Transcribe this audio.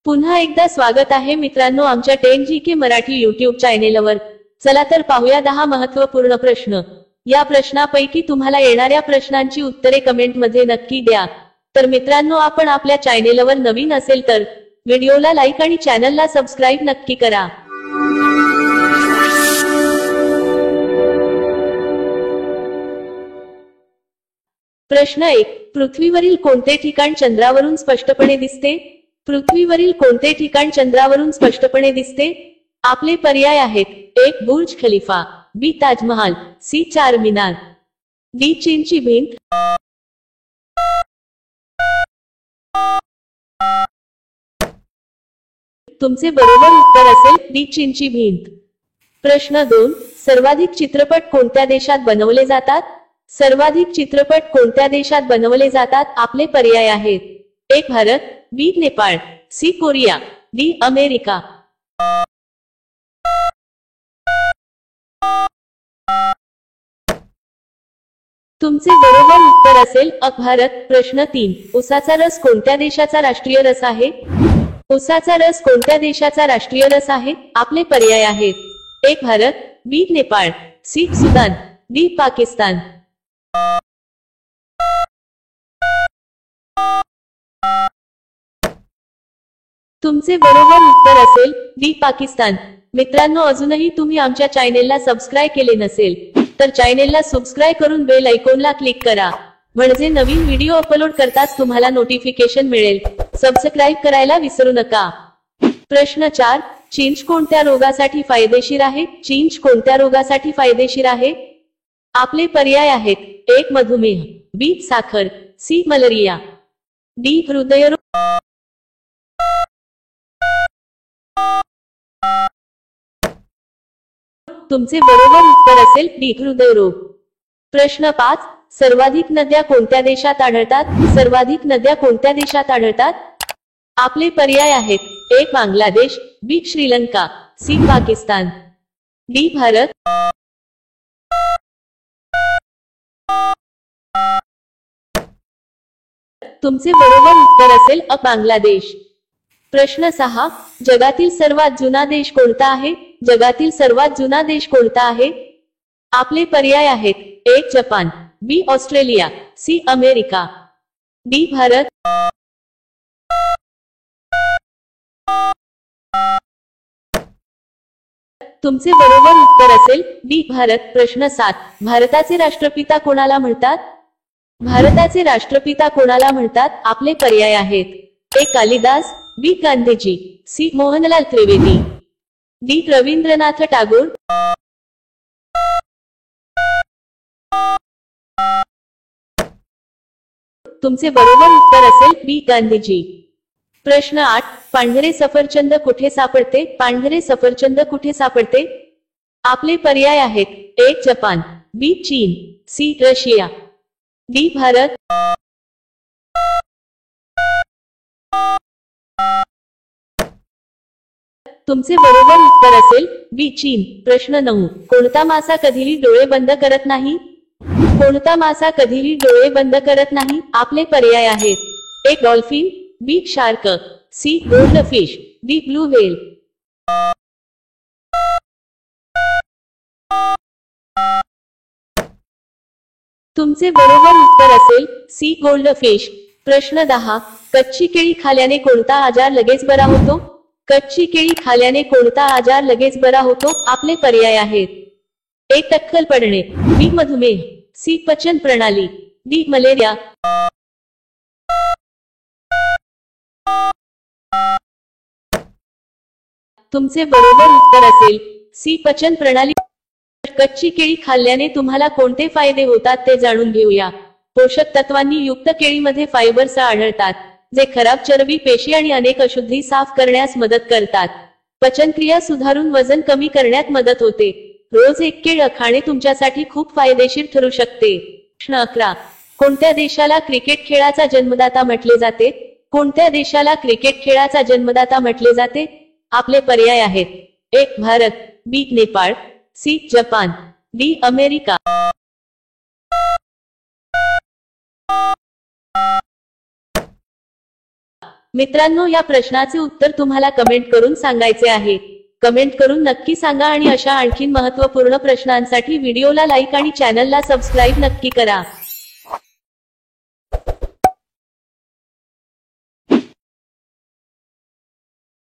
पुन्हा एकदा स्वागत आहे मित्रांनो आमच्या 10GK मराठी YouTube चॅनेलवर। चला तर पाहूया 10 महत्त्वपूर्ण प्रश्न। या प्रश्नापैकी तुम्हाला येणाऱ्या प्रश्नांची उत्तरे कमेंट मध्ये नक्की द्या। तर मित्रांनो आपण आपल्या चॅनेलवर नवीन असेल तर व्हिडिओला लाईक आणि चॅनलला सबस्क्राइब नक्की करा। प्रश्न 1, पृथ्वीवरील कोणते ठिकाण चंद्रावरून स्पष्टपणे दिसते? पृथ्वीवरील कोणते ठिकाण चंद्रावरून स्पष्टपणे दिसते? आपले पर्याय आहेत: 1. बुर्ज खलिफा, बी. ताजमहाल, सी. चारमिनार, डी. चीनची भिंत। तुमचे बरोबर उत्तर असेल डी. चीनची भिंत। प्रश्न 2, सर्वाधिक चित्रपट कोणत्या देशात बनवले जातात? सर्वाधिक चित्रपट कोणत्या देशात बनवले जातात? आपले पर्याय आहेत: 1. Bharat, B. Nepal, C. Korea, D. America. तुमचे बरोबर उत्तर असेल अ. भारत। प्रश्न 3, उसाचा रस कोणत्या देशाचा राष्ट्रीय रस आहे? उसाचा रस कोणत्या देशाचा राष्ट्रीय रस आहे? आपले पर्याय आहेत: 1. Bharat, B. Nepal, C. Sudan, D. Pakistan. तुमचे बरोबर उत्तर असेल डी. पाकिस्तान। मित्रांनो अजूनही तुम्ही आमच्या चॅनेलला सबस्क्राइब केले नसेल तर चॅनेलला सबस्क्राइब करून बेल आयकॉनला क्लिक करा, म्हणजे नवीन व्हिडिओ अपलोड करताच तुम्हाला नोटिफिकेशन मिळेल। सबस्क्राइब करायला विसरू नका। प्रश्न 4, चिंच कोणत्या रोगासाठी फायदेशीर आहे? चिंच कोणत्या रोगासाठी फायदेशीर आहे? आपले पर्याय आहेत: 1. मधुमेह, बी. साखर, सी. Malaria, D. हृदयरोग। तुमचे बरोबर उत्तर असेल डी. हृदयरोग। प्रश्न 5, सर्वाधिक नद्या कोणत्या देशात आढळतात? सर्वाधिक नद्या कोणत्या देशात आढळतात? आपले पर्याय आहेत: 1. बांगलादेश, बी. श्रीलंका, सी. पाकिस्तान, डी. भारत। तुमचे बरोबर उत्तर असेल अ. बांगलादेश। प्रश्न 6, जगातील सर्वात जुना देश कोणता आहे? जगातील सर्वात जुना देश कोणता आहे? आपले पर्याय आहेत: 1. Japan, B. Australia, C. America, D. Bharat. तुमचे बरोबर उत्तर असेल डी. भारत। प्रश्न 7, भारताचे राष्ट्रपिता कोणाला म्हणतात? भारताचे राष्ट्रपिता कोणाला म्हणतात? आपले पर्याय आहेत: 1. कालिदास, बी. गांधीजी, सी. मोहनलाल त्रिवेदी, डी. रवींद्रनाथ टागोर। तुमचे बरोबर उत्तर असेल बी. गांधीजी। प्रश्न 8, पांढरे सफरचंद कुठे सापडते? पांढरे सफरचंद कुठे सापडते? आपले पर्याय आहेत: 1. जपान, बी. चीन, सी. Russia, D. भारत। तुमचे बरोबर उत्तर असेल बी. चीन। प्रश्न 9, कोणता मासा कधीही डोळे बंद करत नाही? कोणता मासा कधीही डोळे बंद करत नाही? आपले पर्याय आहेत: 1. Dolphin, B. Shark, C. Goldfish, D. Blue whale. तुमचे बरोबर उत्तर असेल सी. गोल्डफिश। प्रश्न 10, कच्ची केळी खाल्याने कोणता आजार लगेच बरा होतो? कच्ची केळी खाल्याने कोणता आजार लगेच बरा होतो? आपले पर्याय आहेत: 1. टक्कल पडणे, बी. मधुमेह, सी. पचन प्रणाली, डी. मलेरिया। तुमचे बरोबर उत्तर असेल सी. पचन प्रणाली। कच्ची केळी खाल्ल्याने तुम्हाला कोणते फायदे होतात ते जाणून घेऊया। पोषक तत्वांनी युक्त केळीमध्ये फायबर्स आढळतात, जे खराब चरबी, पेशी आणि अनेक अशुद्धी साफ करण्यास मदत करतात। पचनक्रिया सुधारून वजन कमी करण्यात मदत होते। रोज एक केळ खाणे तुमच्यासाठी खूप फायदेशीर ठरू शकते। प्रश्न 11, कोणत्या देशाला क्रिकेट खेळाचा जन्मदाता म्हटले जाते? कोणत्या देशाला क्रिकेट खेळाचा जन्मदाता म्हटले जाते? आपले पर्याय आहेत: 1. Bharat, B. Nepal, C. Japan, D. America. मित्रांनो, या प्रश्नाचे उत्तर तुम्हाला कमेंट करून सांगायचे आहे. कमेंट करून नक्की सांगा आणि अशा आणखीन महत्त्वपूर्ण प्रश्नांसाठी व्हिडिओला लाईक आणि चॅनलला सबस्क्राईब नक्की करा.